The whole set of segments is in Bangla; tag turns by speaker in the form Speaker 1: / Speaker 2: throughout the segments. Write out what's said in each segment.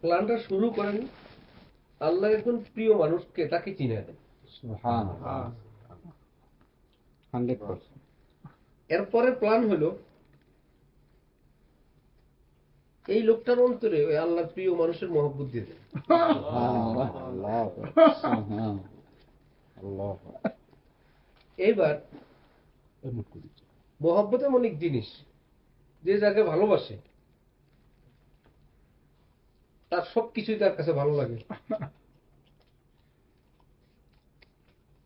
Speaker 1: প্ল্যানটা শুরু করেন আল্লাহ একজন প্রিয় মানুষকে তাকে চিনে দেন।
Speaker 2: সুবহানাল্লাহ 100%।
Speaker 1: এরপরে প্ল্যান হলো এই লোকটার অন্তরে ওই আল্লাহর প্রিয় মানুষের মহব্বত দিয়ে দেন।
Speaker 2: সুবহানাল্লাহ আল্লাহ সুবহান আল্লাহ।
Speaker 1: এইবার মহব্বত এমন এক জিনিস যে যাকে ভালোবাসে তার সবকিছুই তার কাছে ভালো লাগে।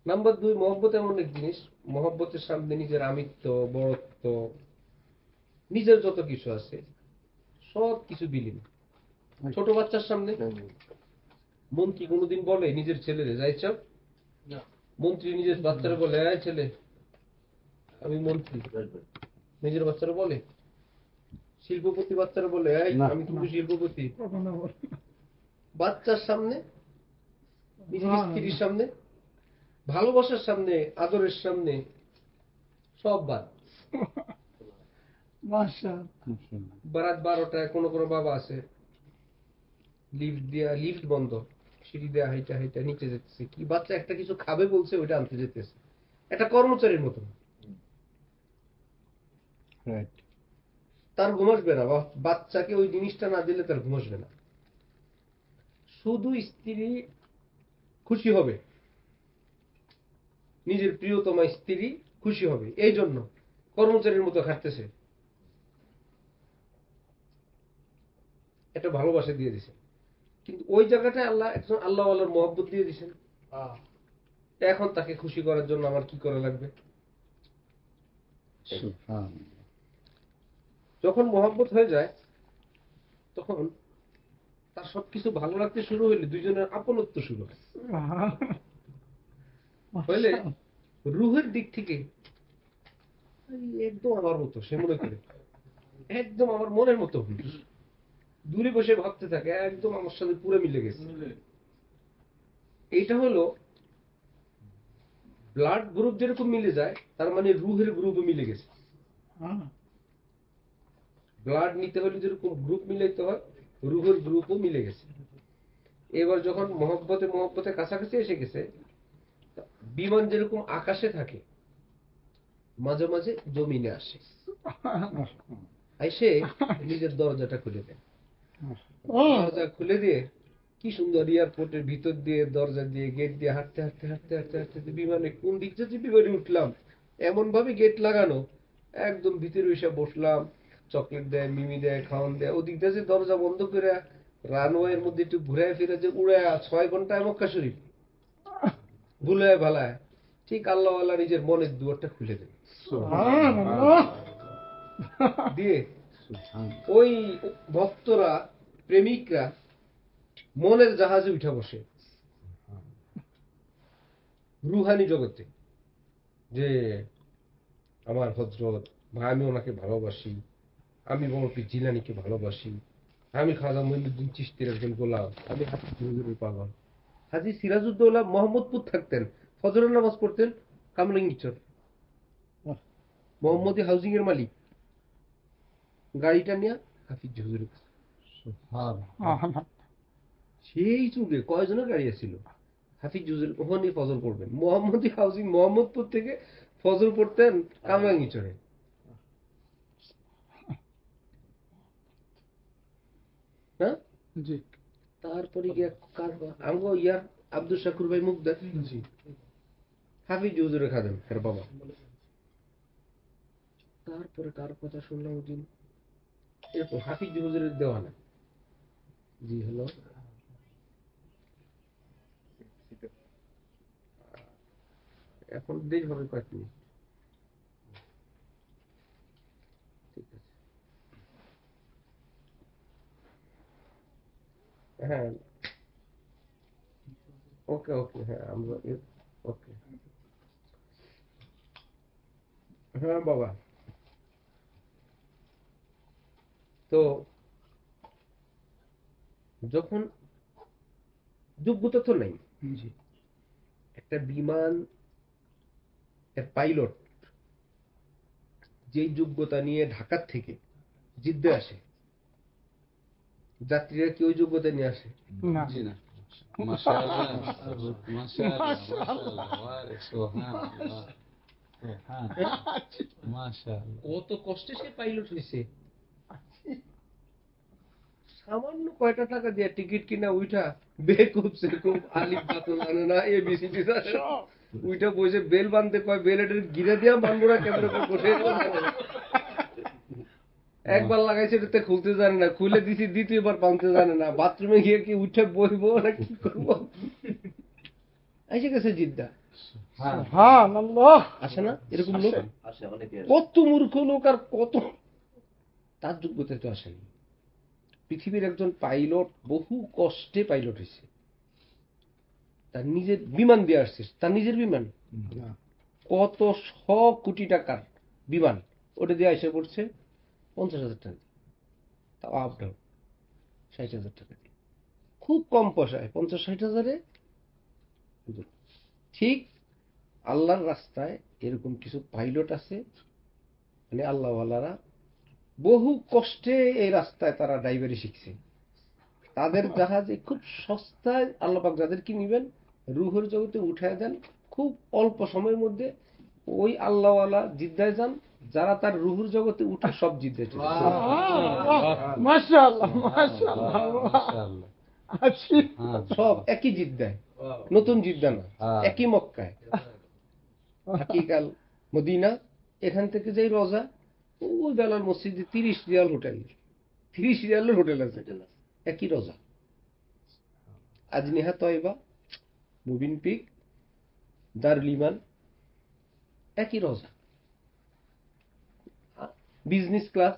Speaker 1: নাম্বার 2, মহব্বত এমন এক জিনিস, মহব্বতের সামনে নিজের আমিত্ব, বড়ত্ব, নিজের যত কিছু আছে সব কিছু বিলীন। ছোট বাচ্চার সামনে মন্ত্রী কোনোদিন বলে নিজের ছেলেরে যাই চাপ? মন্ত্রী নিজের বাচ্চারা বলে এই ছেলে আমি মন্ত্রী, নিজের বাচ্চারা বলে? শিল্পপতি বাচ্চারা বলে এই আমি কিন্তু শিল্পপতি? বাচ্চার সামনে, নিজের স্ত্রীর সামনে, ভালোবাসার সামনে, আদরের সামনে সব বাদ। রাত 12টায় কোনো কোনো বাবা আছে লিফট বন্ধ, সিঁড়ি দেয়া হাইটা হাইটা নিচে যেতেছে, কি বাচ্চা একটা কিছু খাবে বলছে ওইটা আনতে যেতেছে, একটা কর্মচারীর মতন। তার ঘুম আসবে না, বাচ্চাকে ওই জিনিসটা না দিলে তার ঘুম আসবে না। শুধু স্ত্রী খুশি হবে, নিজের প্রিয়তমা স্ত্রী খুশি হবে, এই জন্য কর্মচারীর মতো খাটতেছে। এটা ভালোবাসা দিয়ে দিছে। কিন্তু ওই জায়গাটায় আল্লাহ একজন আল্লাহ আল্লাহর মহব্বত দিয়ে দিছেন। এখন তাকে খুশি করার জন্য আমার কি করা লাগবে? যখন মহব্বত হয়ে যায় তখন তার সবকিছু ভালো লাগতে শুরু হইলে দুইজনের আপনত্ব শুরু হয়। হইলে রুহের দিক থেকে একদম আমার মতো, সে মনে করে একদম আমার মনের মতো। দূরে বসে ভাবতে থাকে একদম আমার সাথে পুরো মিলে গেছে। এইটা হলো ব্লাড গ্রুপ যেরকম মিলে যায় তার মানে রুহের গ্রুপও মিলে গেছে। ব্লাড নিতে হলে যেরকম গ্রুপ মিলাইতে হয় রুহের গ্রুপও মিলে গেছে। এবার যখন মহব্বতে কাছাকাছি এসে গেছে, বিমান যেরকম আকাশে থাকে মাঝে মাঝে জমিনে আসে, এসে নিজের দরজাটা খুলে দেয়। দরজা খুলে দিয়ে কি সুন্দর এয়ারপোর্টের ভিতর দিয়ে দরজা দিয়ে গেট দিয়ে হাঁটতে হাঁটতে হাঁটতে হাঁটতে হাঁটতে বিমানে কোন দিক থেকে বিমানে উঠলাম, এমন ভাবে গেট লাগানো, একদম ভিতরে এসে বসলাম, চকলেট দেয়, মিমি দেয়, খাওয়ান দেয়। ওদিক দিয়ে যে দরজা বন্ধ করে রানওয়ের মধ্যে একটু ঘুরায় ফিরে যে উড়ায় 6 ঘন্টায় মক্কা শরীফ ভুলায় ভালায়, ঠিক আল্লাহ আল্লাহ নিজের মনের দুয়ারটা খুলে দেয় দিয়ে ওই ভক্তরা, প্রেমিকরা মনের জাহাজে উঠে বসে রুহানি জগতে, যে আমার হযরত ভাই, আমি ওনাকে ভালোবাসি, আমি বড় পীর জিলানীকে ভালোবাসি, আমি খাজা মঈনুদ্দিন চিশতির একজন গোলাম, আমি হাফিজ হুজুরের পাগল। হাজী সিরাজউদ্দৌলা মোহাম্মদপুর থাকতেন, ফজরের নামাজ পড়তেন কামরাঙ্গীরচর, মোহাম্মদী হাউজিং এর মালিক, গাড়িটা নিয়ে হাফিজ হুজুরের কাছে। সেই যুগে কয়জনের গাড়ি ছিল? হাফিজ হুজুর ওখানে ফজর পড়বেন, মোহাম্মদী হাউজিং মোহাম্মদপুর থেকে ফজর পড়তেন কামরাঙ্গীরচরে। হ্যাঁ জি। তারপরে গিয়া আমগো ইয়ার আব্দুল শাকুর ভাই মুগদা জি হাফিজ হুজুরের খাদেম এর বাবা। তারপরে কার কথা শুনলাম ওদিন, এরকম হাফিজ হুজুরের দেওয়ানা জি হলো। এখন দেশ হবে কয়েক মিনিট, ঠিক আছে? হ্যাঁ ওকে ওকে, হ্যাঁ আমরা ওকে। হ্যাঁ বাবা, তো যখন যোগ্যতা তো নাই, একটা বিমান এর পাইলট যেই যোগ্যতা নিয়ে ঢাকার থেকে জিদ্দে আসে, যাত্রীরা কি ওই যোগ্যতা নিয়ে আসে?
Speaker 3: না
Speaker 2: জি না মাশাআল্লাহ মাশাআল্লাহ মাশাআল্লাহ ওয়ারে সুবহানাল্লাহ সুবহানাল্লাহ মাশাআল্লাহ
Speaker 1: কত কষ্টে সে পাইলট হয়েছে। সামান্য কয়টা টাকা দিয়ে টিকিট কিনা উঠা বেকুব সেকুব আলিফ বাতো জানে না এবিসিডি জানে না, উইটা বসে বেল বাঁধতে কয় বেল এটা গিরে দিয়া বানবো না কেন্দ্র করে বসে একবার লাগাইছে এটাতে খুলতে জানে না, খুলে দিছি দ্বিতীয়বার বাঁধতে জানে না, বাথরুমে গিয়ে কি উঠে বইবো না কি করবো। এসে গেছে জিদ্দা,
Speaker 3: সুবহানাল্লাহ
Speaker 1: আসে না এরকম লোক?
Speaker 4: আসে অনেকে
Speaker 1: কত মূর্খ লোক আর কত তার যোগ্যতা তো আসেনি। পৃথিবীর একজন পাইলট বহু কষ্টে পাইলট হয়েছে, তার নিজের বিমান দিয়ে আসছে, তার নিজের বিমান কত 100 কোটি টাকার বিমান, ওটা দিয়ে এসে পড়ছে 50,000 টাকা দিয়ে, তাও আপ ডাউন 60,000 টাকা দিয়ে, খুব কম পয়সায় 50-60,000-এ। ঠিক আল্লাহর রাস্তায় এরকম কিছু পাইলট আছে, মানে আল্লাহওয়ালারা বহু কষ্টে এই রাস্তায় তারা ড্রাইভারি শিখছে, তাদের জাহাজে খুব সস্তায় আল্লাহ পাক যাদেরকে নিবেন রুহের জগতে উঠায় দেন খুব অল্প সময়ের মধ্যে। ওই আল্লাহওয়ালা জিদ্দায় যান, যারা তার রুহুর জগতে উঠে সব জিদ্দায় চলে যায়।
Speaker 3: মাশাআল্লাহ মাশাআল্লাহ
Speaker 2: মাশাআল্লাহ
Speaker 3: আছি
Speaker 1: সব একই জিদ্দায়, নতুন জিদ্দা না,
Speaker 2: হ্যাঁ।
Speaker 1: একই মক্কায়, হাকিকাল মদিনা। এখান থেকে যেই রোজা ওই বেলার মসজিদে 30 রিয়াল হোটেল, 30 রিয়ালের হোটেল আছে, একই রোজা। আজনিহা তয়বা, মুবিন পিক, দারুল ইমান, একই রোজা। বিজনেস ক্লাস,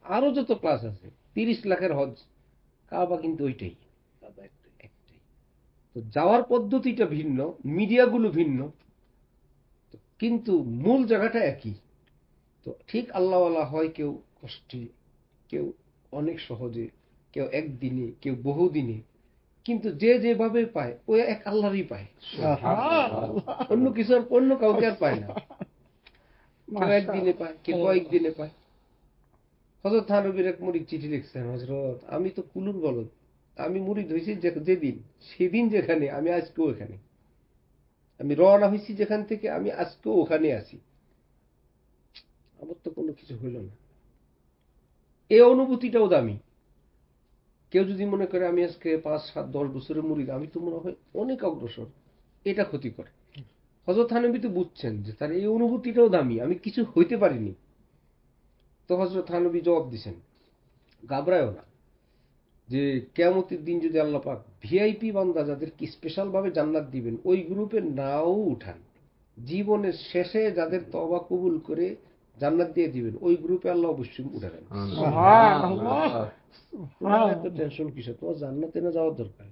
Speaker 1: আরো যত ক্লাস আছে, 30 লাখের হজ, কাবা কিন্তু ওইটাই একটাই। তো যাওয়ার পদ্ধতিটা ভিন্ন, মিডিয়াগুলো ভিন্ন, কিন্তু মূল জায়গাটা একই। তো ঠিক আল্লাহওয়ালা হয় কেউ কষ্টে, কেউ অনেক সহজে, কেউ একদিনে, কেউ বহুদিনে, কিন্তু যে যেভাবে পায় ওই এক আল্লাহরই পায়, অন্য কিছু আর অন্য কাউকে আর পায় না। কেউ একদিনে পায়, কেউ কয়েকদিনে পায়। হযরত থানবীর এক মুরিদ চিঠি লিখছেন, হযরত আমি তো কুলুর বলদ, আমি মুরিদ হয়েছি যেদিন সেদিন যেখানে আমি আজকেও এখানে, আমি রওনা হয়েছি যেখান থেকে আমি আজকেও ওখানে আছি, আমার তো কোনো কিছু হইল না। এই অনুভূতিটাও দামি। কেউ যদি মনে করে আমি আজকে 5-7-10 বছরের মুরিদ, আমি তো মনে হয় অনেক অগ্রসর, এটা ক্ষতিকর। হযরত থানবী তো বুঝছেন যে তার এই অনুভূতিটাও দামি, আমি কিছু হইতে পারিনি। তো হযরত থানবী জবাব দিছেন, ঘাবড়ায়ও না, যে কিয়ামতের দিন যদি আল্লাহ পাক ভিআইপি বান্দা যাদেরকে স্পেশাল ভাবে জান্নাত দিবেন ওই গ্রুপের নাও উঠান, জীবনের শেষে যাদের তওবা কবুল করে জান্নাত দিয়ে দিবেন ওই গ্রুপে আল্লাহ অবশ্যই উঠাবেন। তোমার এত টেনশন কিসের? তোমার জান্নাতে না যাওয়ার দরকার,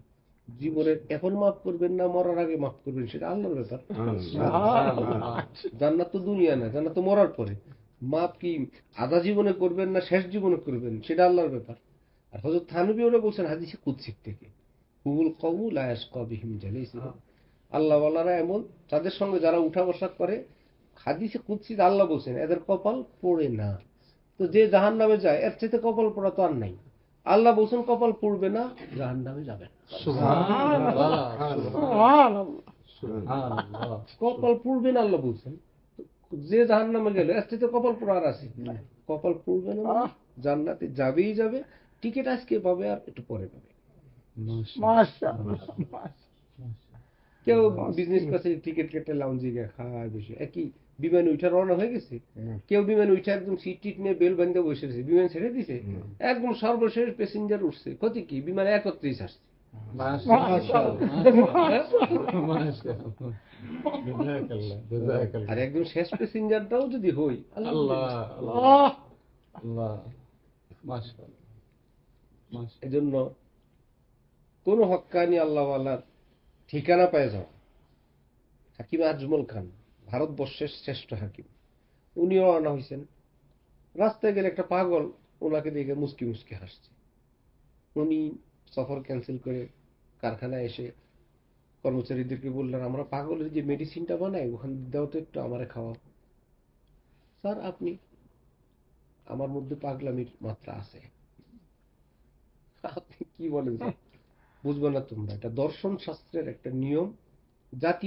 Speaker 1: জীবনের এখন মাফ করবেন না মরার আগে মাফ করবেন সেটা আল্লাহর ব্যাপার। জান্নাত তো দুনিয়া না, জান্নাত তো মরার পরে। মাফ কি আধা জীবনে করবেন না শেষ জীবনে করবেন সেটা আল্লাহর ব্যাপার। আর হযরত থানবী ওরা বলছেন হাদিসে কুদসি থেকে, হুমুল কওমু লা ইয়াশকা বিহিম জালিসুহুম, আল্লাহ ওয়ালারা এমন যাদের সঙ্গে যারা উঠা বসা করে, হাদিসে কুদসিতে আল্লাহ বলছেন এদের কপাল পড়ে না। তো যে জাহান্নামে যায় এর চাইতে কপাল পড়া তো আর নাই। আল্লাহ বলছেন কপাল পড়বে না, জাহান্নামে যাবে না। কপাল পড়বে না আল্লাহ বলছেন, যে জাহান্নামে গেল এর চাইতে কপাল পড়ার আছে? কপাল পড়বে না, জান্নাতে যাবেই যাবে। টিকিট আজকে পাবে আর একটু পরে পাবে। কেউ বিজনেস ক্লাসে টিকিট কেটে লাউঞ্জে গিয়ে খায় বসে, একই বিমানে উঠে রওনা হয়ে গেছে। কেউ বিমানে উঠে একদম সিট টিট নিয়ে বেল বান্ধে বসে রয়েছে, বিমান ছেড়ে দিছে, একদম সর্বশেষ প্যাসেঞ্জার উঠছে, ক্ষতি কি? বিমানে 31 আসছে। আর একদম শেষ প্যাসেঞ্জারটাও যদি হই, এজন্য কোন হক্কানি আল্লাহওয়ালার ঠিকানা পেয়ে যাও। হাকিম আজমল খান ভারতবর্ষের শ্রেষ্ঠ হাকিম, উনিও আনা হয়েছেন। রাস্তায় গেলে একটা পাগল ওনাকে দেখে মুসকি মুসকি হাসছে। উনি সফর ক্যান্সেল করে কারখানায় এসে কর্মচারীদেরকে বললেন, আমরা পাগলের যে মেডিসিনটা বানাই ওখান দাও তো একটু, আমারে খাওয়াও। স্যার আপনি, আমার মধ্যে পাগলামির মাত্রা আছে, আপনি কি বলেন স্যার? বুঝবো না তোমরা, এটা দর্শন শাস্ত্রের একটা নিয়ম। জাতি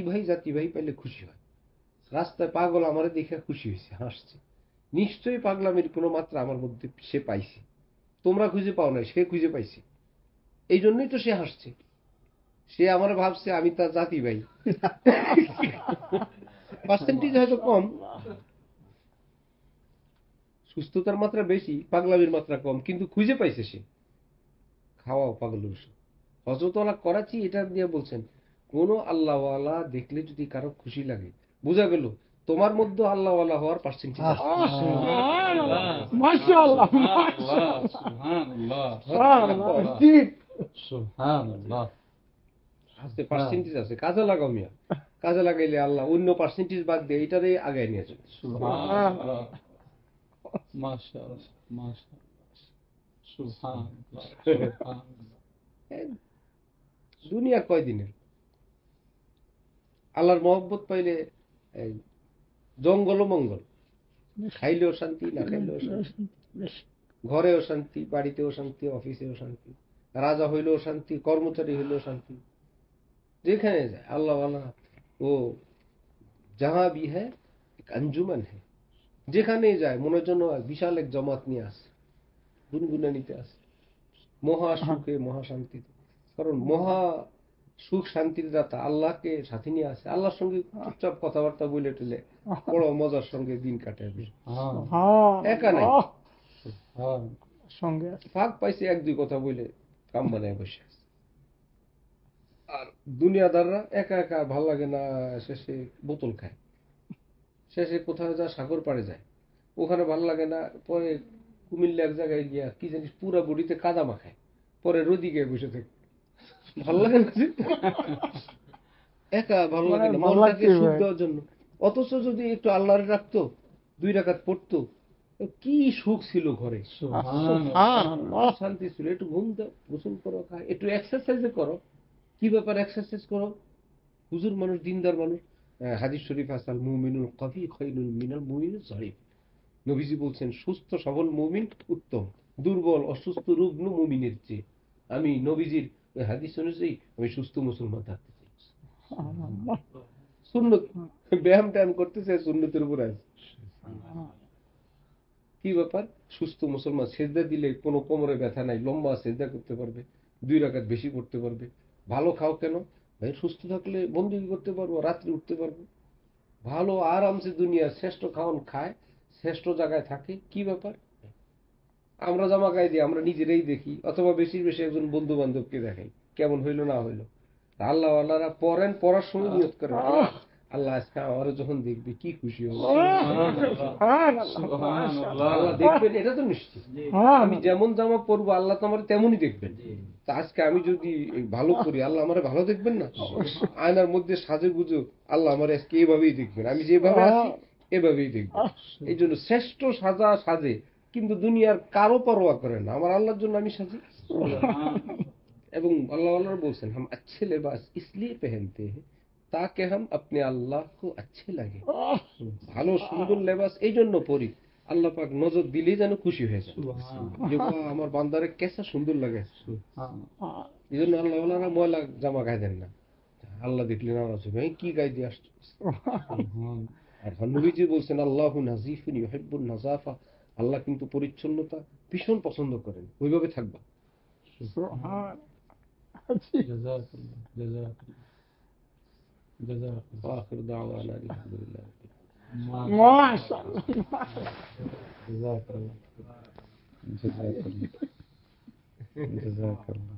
Speaker 1: ভাই পাইলে খুশি হয়। রাস্তায় পাগল আমারে দেখে খুশি হয়েছে, হাসছে, নিশ্চয়ই পাগলামির কোনো মাত্রা আমার মধ্যে সে পাইছে। তোমরা খুঁজে পাও না, সে খুঁজে পাইছে, এই জন্যই তো সে হাসছে। সে আমার ভাবছে আমি তার জাতি ভাই। পার্সেন্টেজ হয়তো কম, সুস্থতার মাত্রা বেশি, পাগলামির মাত্রা কম, কিন্তু খুঁজে পাইছে সে। খাওয়াও পাগল ওষুধ। হযরতওয়ালা করাচি এটা দিয়ে বলছেন, কোন আল্লাহওয়ালা দেখলে যদি কারো খুশি লাগে, বোঝা গেল তোমার মধ্যে আল্লাহওয়ালা হওয়ার পার্সেন্টেজ আছে।
Speaker 3: মাশাআল্লাহ, সুবহানাল্লাহ, ঠিক,
Speaker 2: সুবহানাল্লাহ।
Speaker 1: আছে, পার্সেন্টেজ আছে, কাজে লাগাও মিয়া। কাজে লাগাইলে আল্লাহ অন্য পার্সেন্টেজ বাদ দিয়ে এটারে আগায় নিয়ে যাবে।
Speaker 2: সুবহানাল্লাহ, মাশাআল্লাহ, মাশাআল্লাহ, সুবহানাল্লাহ, সুবহানাল্লাহ।
Speaker 1: দুনিয়া কয় দিনের? আল্লাহর মহব্বত পাইলে এই জঙ্গলও মঙ্গল, খাইলেও শান্তি, না খাইলেও শান্তি, ঘরেও শান্তি, বাড়িতেও শান্তি, অফিসেও শান্তি, রাজা হইলেও শান্তি, কর্মচারী হইলেও শান্তি, যেখানে যায় আল্লাহ আল্লাহ। ও যাহা ভি হ্যায় এক আঞ্জুমান হ্যায়, যেখানেই যায় মনের জন্য বিশাল এক জমাত নিয়ে আসে, গুনগুনা নিতে আসে, মহা সুখে মহা শান্তিতে। কারণ মহা সুখ শান্তির দাতা আল্লাহকে সাথে নিয়ে আসে, আল্লাহর সঙ্গে চুপচাপ কথাবার্তা বলে টলে বড় মজার সঙ্গে দিন কাটায়। একা নাই,
Speaker 3: সঙ্গে
Speaker 1: ফাঁক পাইছে এক দুই কথা বলে কাম বানায় বসে আছে। আর দুনিয়াদাররা একা একা ভাল লাগে না, শেষে বোতল খায়, শেষে কোথাও যা সাগর পাড়ে যায়, ওখানে ভাল লাগে না, পরে কুমিল্লা এক জায়গায় গিয়া কি জানিস পুরা বডিতে কাদা মাখায়, পরে রোদি গিয়ে বসে থাকে। ভাল লাগে না যে? একা ভালো লাগে না, মনটাকে সুখ দেওয়ার জন্য। অথচ যদি একটু আল্লাহরে রাখতো, 2 রাকাত পড়তো, কি সুখ ছিল ঘরে, শান্তি ছিল। একটু ঘুম দাও, গোসল করো, খায়, একটু এক্সারসাইজ করো। কি ব্যাপার এক্সারসাইজ করো? হুজুর মানুষ, দিনদার মানুষ। হাদিস শরীফ আসাল মুমিনুল কবি খায়রুল মিনাল মুমিনিজ যালিম। নবীজি বলছেন সুস্থ সবল মুমিন উত্তম দুর্বল অসুস্থ রুগ্ন মুমিনের চেয়ে। আমি নবীজির ওই হাদিস অনুযায়ী আমি সুস্থ মুসলমান থাকতে চাই। সুন্নত ব্যায়াম ট্যায়াম করতে চাই, সুন্নতের উপর আছে। কি ব্যাপার? সুস্থ মুসলমান, সেজদা দিলে কোনো কোমরে ব্যথা নাই, লম্বা সেজদা করতে পারবে, 2 রাকাত বেশি পড়তে পারবে। ভালো খাও কেন ভাই? সুস্থ থাকলে বন্দী করতে পারবো, রাত্রে উঠতে পারবো, ভালো আরামসে দুনিয়ার শ্রেষ্ঠ খাওয়ান খায়, শ্রেষ্ঠ জায়গায় থাকে। কি ব্যাপার? আমরা জামা গায়ে দিই, আমরা নিজেরাই দেখি, অথবা বেশি বেশি একজন বন্ধু বান্ধবকে দেখাই, কেমন হইলো না হইলো। আল্লাহ আল্লাহরা পড়েন, পড়ার সময় নিয়ত করেন, আল্লাহ আজকে আমারও যখন দেখবি কি খুশি হবে, আল্লাহ দেখবেন, এটা তো নিশ্চিত। আমি যেমন জামা পরবো আল্লাহ তো আমার তেমনই দেখবেন। তা আজকে আমি যদি ভালো করি, আল্লাহ আমার ভালো দেখবেন না? আয়নার মধ্যে সাজে গুজো, আল্লাহ আমার আজকে এভাবেই দেখবেন, আমি যেভাবে আছি এভাবেই দেখবেন। এই জন্য শ্রেষ্ঠ সাজা সাজে, কিন্তু দুনিয়ার কারো পরোয়া করে না, আমার আল্লাহর জন্য আমি সাজি। এবং আল্লাহ আল্লাহ বলছেন হাম আচ্ছে লেবাস ইসলিয়ে পেহেনতে হ্যাঁ তাকে হাম আপনি আল্লাহ কো আচ্ছে লাগে। ভালো সুন্দর লেবাস এই জন্য পরি, আল্লাহ পাক নজর দিলেই যেন খুশি হয়ে যায়, যে আমার বান্দারে কেসা সুন্দর লাগে। এই জন্য আল্লাহ আল্লাহরা ময়লা জামা গায়ে দেন না, আল্লাহ দেখলে নারাজ হবে, কি গায়ে দিয়ে আসছো। আর নবীজি বলছেন আল্লাহু নাজিফুন ইউহিব্বুন নাযাফা, আল্লাহ কিন্তু পরিচ্ছন্নতা ভীষণ পছন্দ করেন, ওইভাবে থাকবা।
Speaker 2: জাযাকাল্লাহ, জাযাকাল্লাহ, জাযাকাল্লাহ।
Speaker 1: আখির দাওয়ানা আলহামদুলিল্লাহ।
Speaker 3: মাশাআল্লাহ,
Speaker 2: জাযাকাল্লাহ, জাযাকাল্লাহ, জাযাকাল্লাহ।